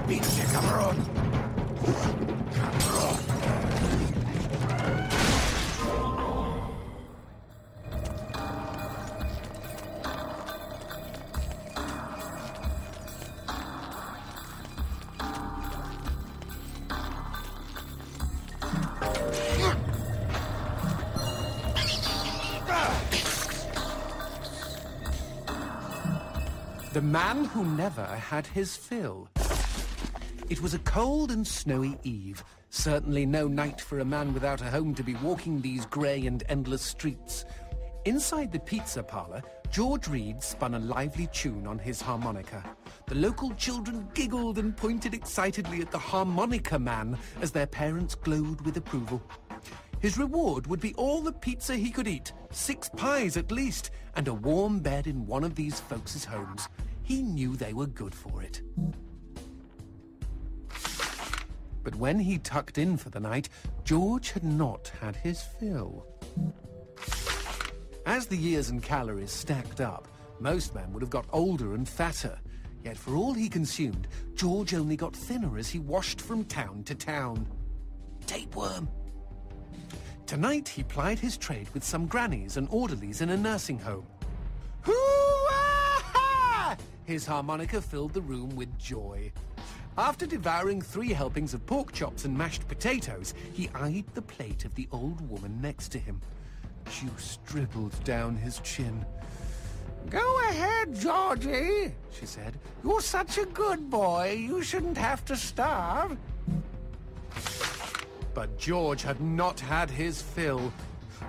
Pinche cabrón! The man who never had his fill. It was a cold and snowy eve. Certainly no night for a man without a home to be walking these grey and endless streets. Inside the pizza parlour, George Reed spun a lively tune on his harmonica. The local children giggled and pointed excitedly at the harmonica man as their parents glowed with approval. His reward would be all the pizza he could eat, 6 pies at least, and a warm bed in one of these folks' homes. He knew they were good for it. But when he tucked in for the night, George had not had his fill. As the years and calories stacked up, most men would have got older and fatter. Yet for all he consumed, George only got thinner as he washed from town to town. Tapeworm. Tonight he plied his trade with some grannies and orderlies in a nursing home. Hoo-ah-ha! His harmonica filled the room with joy. After devouring 3 helpings of pork chops and mashed potatoes, he eyed the plate of the old woman next to him. Juice dribbled down his chin. "Go ahead, Georgie," she said. "You're such a good boy. You shouldn't have to starve." But George had not had his fill.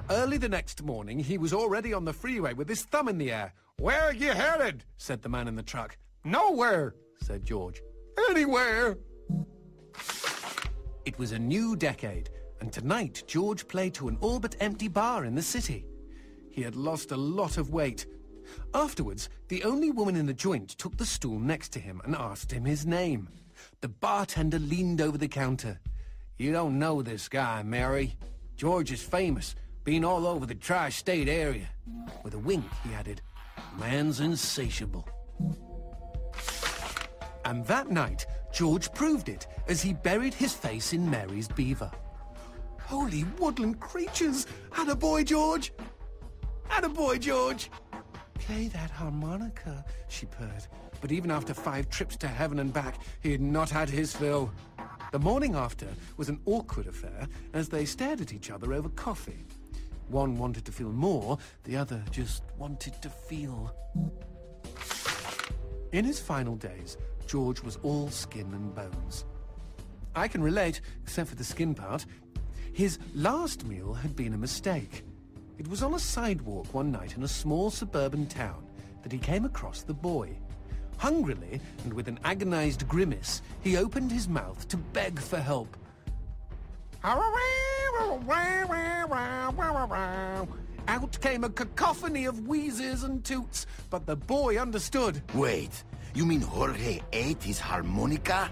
Early the next morning, he was already on the freeway with his thumb in the air. "Where are you headed?" said the man in the truck. "Nowhere," said George. "Anywhere." It was a new decade, and tonight George played to an all but empty bar in the city. He had lost a lot of weight. Afterwards, the only woman in the joint took the stool next to him and asked him his name. The bartender leaned over the counter. "You don't know this guy, Mary. George is famous, been all over the tri-state area." With a wink, he added, "Man's insatiable." And that night, George proved it as he buried his face in Mary's beaver. Holy woodland creatures! Attaboy, George! Attaboy, George! "Play that harmonica," she purred. But even after 5 trips to heaven and back, he had not had his fill. The morning after was an awkward affair as they stared at each other over coffee. One wanted to feel more, the other just wanted to feel. In his final days, George was all skin and bones. I can relate, except for the skin part. His last meal had been a mistake. It was on a sidewalk one night in a small suburban town that he came across the boy. Hungrily, and with an agonized grimace, he opened his mouth to beg for help. Out came a cacophony of wheezes and toots, but the boy understood. Wait, you mean Jorge ate his harmonica?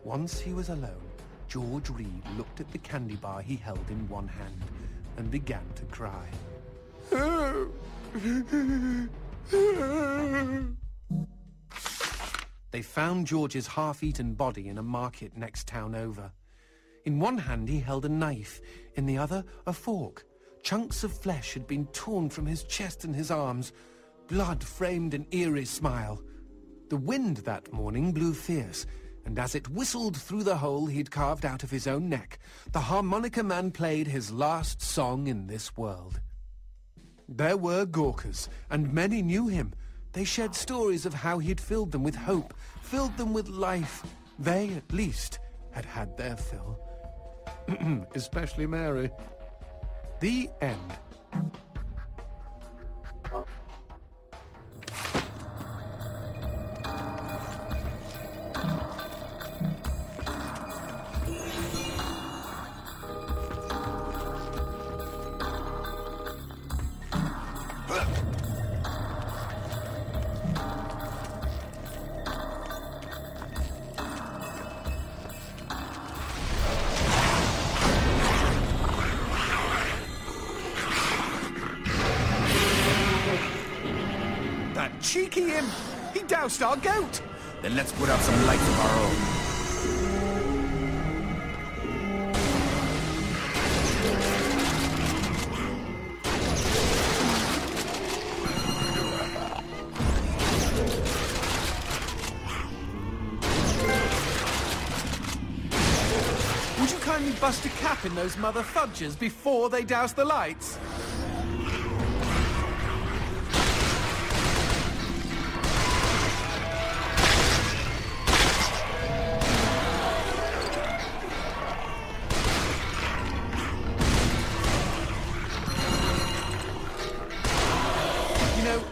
Once he was alone, George Reed looked at the candy bar he held in one hand and began to cry. They found George's half-eaten body in a market next town over. In one hand he held a knife, in the other a fork. Chunks of flesh had been torn from his chest and his arms. Blood framed an eerie smile. The wind that morning blew fierce, and as it whistled through the hole he'd carved out of his own neck, the harmonica man played his last song in this world. There were Gawkers, and many knew him. They shared stories of how he'd filled them with hope, filled them with life. They, at least, had had their fill. Especially Mary. The end. Cheeky him! He doused our goat! Then let's put out some lights of our own. Would you kindly bust a cap in those mother fudgers before they douse the lights?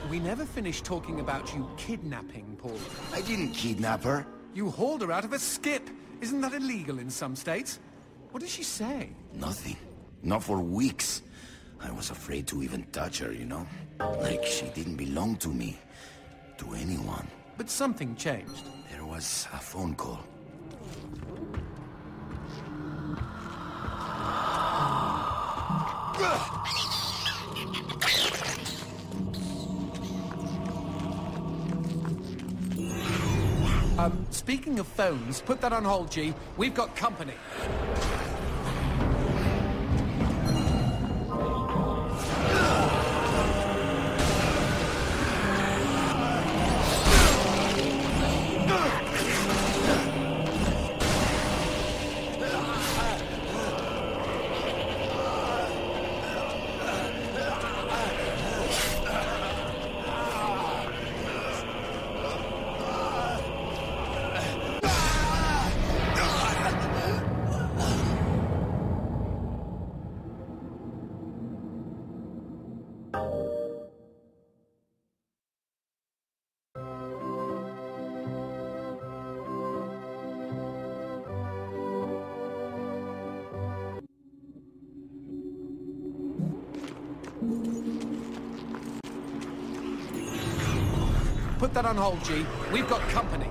We never finished talking about you kidnapping Paula. I didn't kidnap her. You hauled her out of a skip. Isn't that illegal in some states? What did she say? Nothing. Not for weeks. I was afraid to even touch her, you know? Like she didn't belong to me. To anyone. But something changed. There was a phone call. Speaking of phones, put that on hold, G. We've got company. Put that on hold, G. We've got company.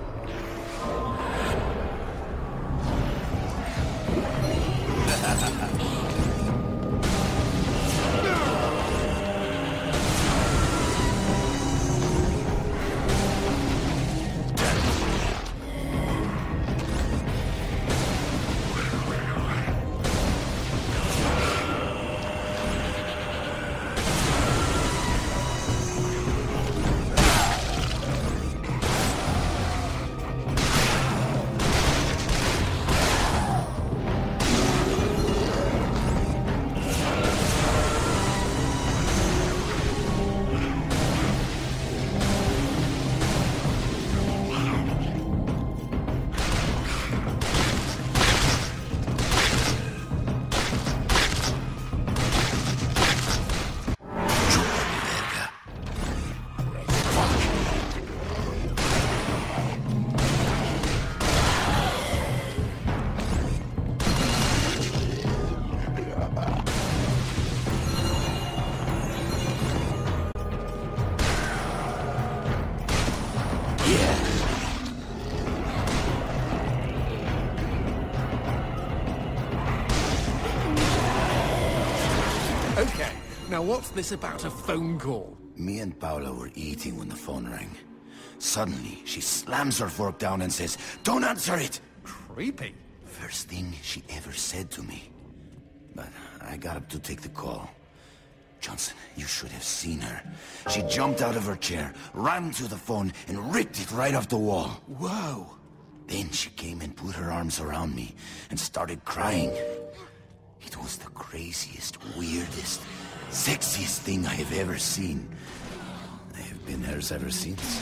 Okay, now what's this about a phone call? Me and Paula were eating when the phone rang. Suddenly, she slams her fork down and says, "Don't answer it!" Creepy. First thing she ever said to me. But I got up to take the call. Johnson, you should have seen her. She jumped out of her chair, ran to the phone, and ripped it right off the wall. Whoa. Then she came and put her arms around me and started crying. It was the craziest, weirdest, sexiest thing I have ever seen. I have been hers ever since.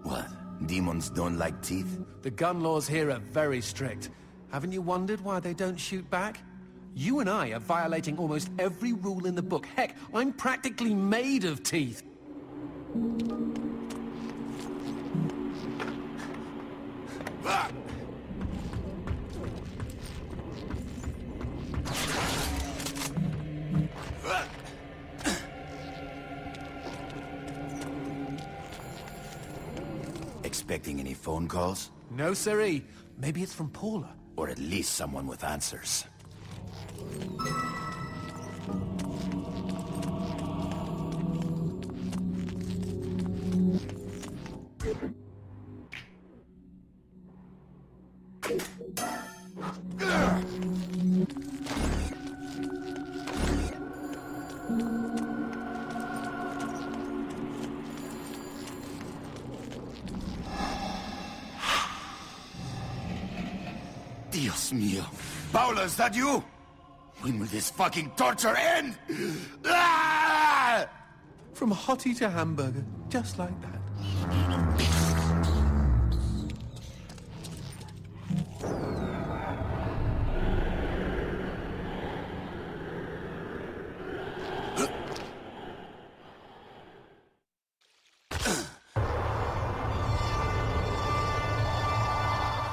What? Demons don't like teeth? The gun laws here are very strict. Haven't you wondered why they don't shoot back? You and I are violating almost every rule in the book. Heck, I'm practically made of teeth. Expecting any phone calls? No, siree. Maybe it's from Paula. Or at least someone with answers. Dios mío. Paula, is that you? When will this fucking torture end? Ah! From hottie to hamburger, just like that.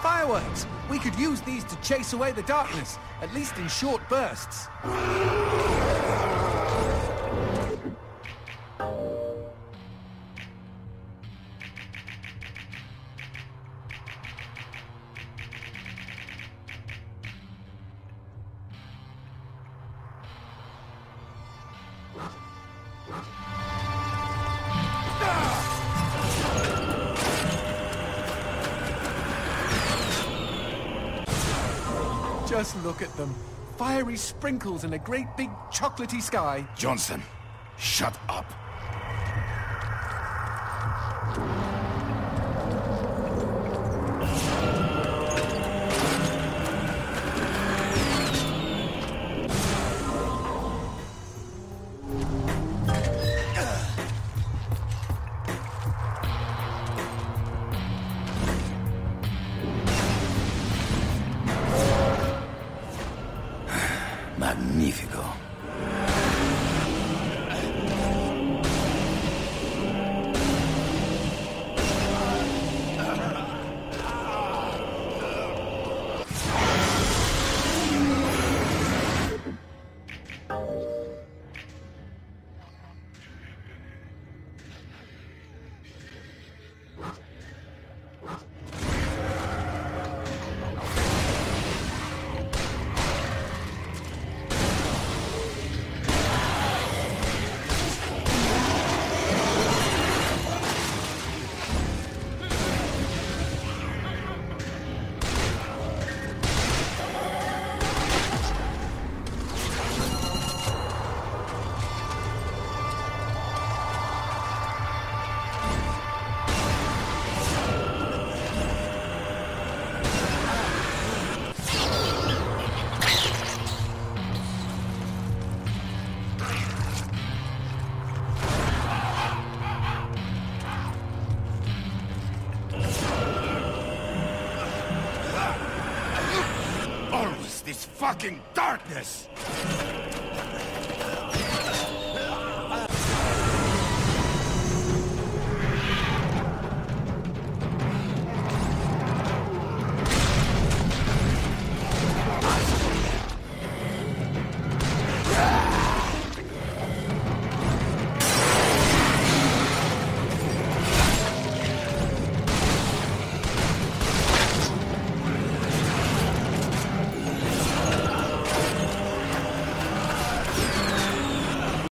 Fireworks! We could use these to chase away the darkness, at least in short bursts. Just look at them. Fiery sprinkles in a great big chocolatey sky. Johnson, shut up. Magnifico. This fucking darkness!